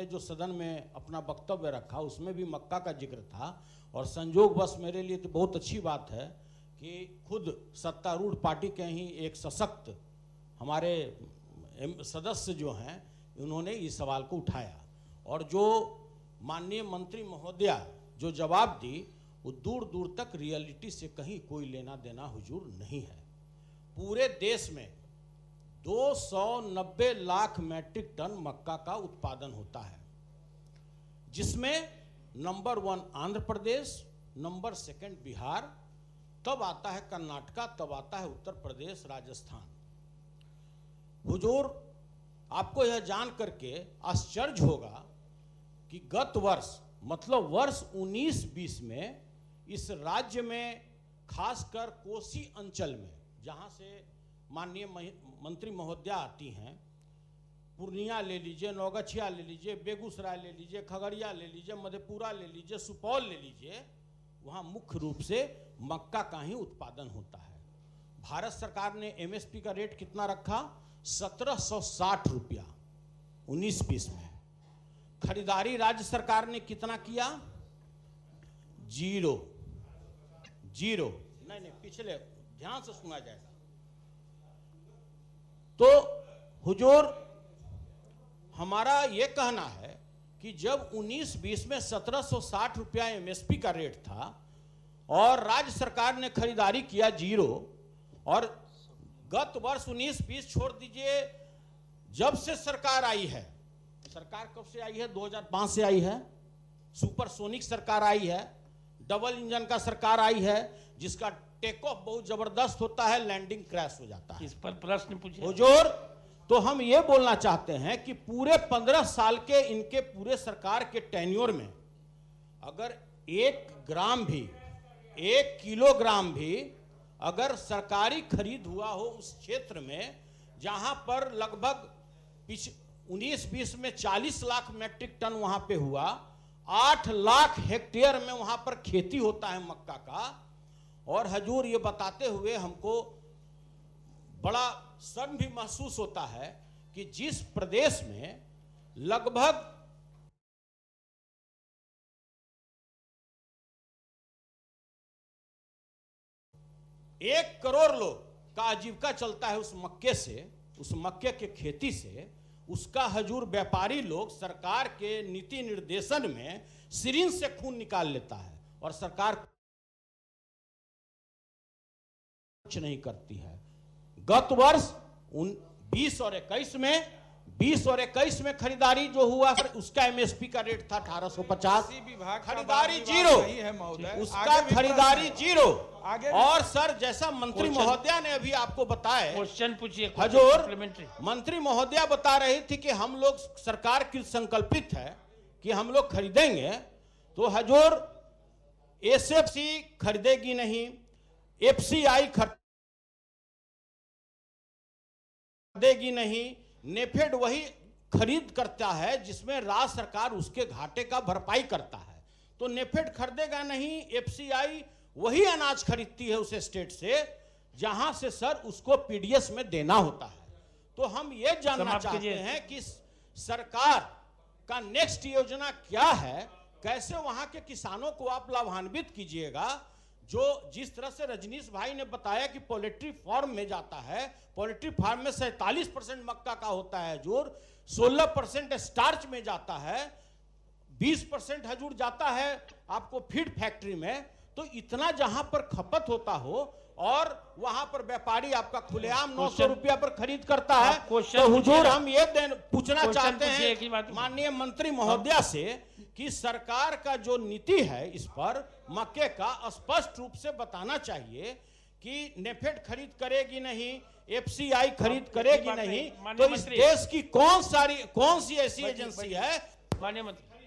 जो सदन में अपना वक्तव्य रखा उसमें भी मक्का का जिक्र था, और संयोगवश मेरे लिए तो बहुत अच्छी बात है कि खुद सत्तारूढ़ पार्टी के ही एक सशक्त हमारे सदस्य जो हैं उन्होंने इस सवाल को उठाया, और जो माननीय मंत्री महोदया जो जवाब दी वो दूर दूर तक रियलिटी से कहीं कोई लेना देना हुजूर नहीं है। पूरे देश में 290 लाख मैट्रिक टन मक्का का उत्पादन होता है, जिसमें नंबर 1 आंध्र प्रदेश, नंबर 2 बिहार, तब आता है कर्नाटका, तब आता है उत्तर प्रदेश, राजस्थान। हुजूर, आपको यह जान करके आश्चर्य होगा कि गत वर्ष मतलब वर्ष 19-20 में इस राज्य में खासकर कोसी अंचल में, जहां से माननीय मंत्री महोदया आती हैं, पूर्णिया ले लीजिए, नौगछिया ले लीजिए, बेगूसराय ले लीजिए, खगड़िया ले लीजिए, मधेपुरा ले लीजिए, सुपौल ले लीजिए, वहाँ मुख्य रूप से मक्का का ही उत्पादन होता है। भारत सरकार ने एमएसपी का रेट कितना रखा? 1760 रुपया 19-20 में। खरीदारी राज्य सरकार ने कितना किया? जीरो। नहीं, पिछले ध्यान से सुना जाएगा। तो हुजूर, हमारा यह कहना है कि जब 19-20 में 1760 रुपया एमएसपी का रेट था और राज्य सरकार ने खरीदारी किया जीरो, और गत वर्ष 19-20 छोड़ दीजिए, जब से सरकार आई है, सरकार कब से आई है? 2005 से आई है। सुपरसोनिक सरकार आई है, डबल इंजन का सरकार आई है, जिसका टेक ऑफ बहुत जबरदस्त होता है, लैंडिंग क्रैश हो जाता है। इस पर प्रश्न पूछिए हुजूर। तो हम ये बोलना चाहते हैं कि पूरे 15 साल के इनके पूरे सरकार के टेन्योर में अगर 1 ग्राम भी, 1 किलोग्राम भी अगर सरकारी खरीद हुआ हो उस क्षेत्र में, जहां पर लगभग 19-20 में 40 लाख मैट्रिक टन वहां पे हुआ, 8 लाख हेक्टेयर में वहां पर खेती होता है मक्का का। और हजूर, ये बताते हुए हमको बड़ा शर्म भी महसूस होता है कि जिस प्रदेश में लगभग 1 करोड़ लोग का आजीविका चलता है उस मक्के से, उस मक्के के खेती से, उसका हजूर व्यापारी लोग सरकार के नीति निर्देशन में सिरिंज से खून निकाल लेता है और सरकार कुछ नहीं करती है। गत वर्ष 20 और 21 में खरीदारी जो हुआ उसका एमएसपी का रेट था 1850, खरीदारी जीरो, उसका खरीदारी जीरो। और सर, जैसा मंत्री महोदया ने अभी आपको बताया, क्वेश्चन पूछिए हजूर, मंत्री महोदया बता रही थी कि हम लोग सरकार की संकल्पित है कि हम लोग खरीदेंगे। तो हजूर, एसएफसी खरीदेगी नहीं, एफसीआई खरीदेगी नहीं, नेफेड वही खरीद करता है जिसमें राज्य सरकार उसके घाटे का भरपाई करता है। तो नेफेड खरीदेगा नहीं, एफसीआई वही अनाज खरीदती है उस स्टेट से जहां से सर उसको पीडीएस में देना होता है। तो हम ये जानना चाहते हैं कि सरकार का नेक्स्ट योजना क्या है, कैसे वहां के किसानों को आप लाभान्वित कीजिएगा। जो जिस तरह से रजनीश भाई ने बताया कि पोल्ट्री फार्म में जाता है, पोल्ट्री फार्म में 47% मक्का का होता है हजूर, 16% स्टार्च में जाता है, 20% हजूर जाता है आपको फीड फैक्ट्री में। तो इतना जहां पर खपत होता हो और वहां पर व्यापारी आपका खुलेआम 900 रुपया पर खरीद करता है, तो हुजूर हम ये पूछना चाहते हैं माननीय मंत्री महोदया से कि सरकार का जो नीति है इस पर मक्के का स्पष्ट रूप से बताना चाहिए कि नेफेड खरीद करेगी नहीं, एफसीआई खरीद करेगी नहीं। तो इस देश की कौन सी ऐसी एजेंसी है? माननीय मंत्री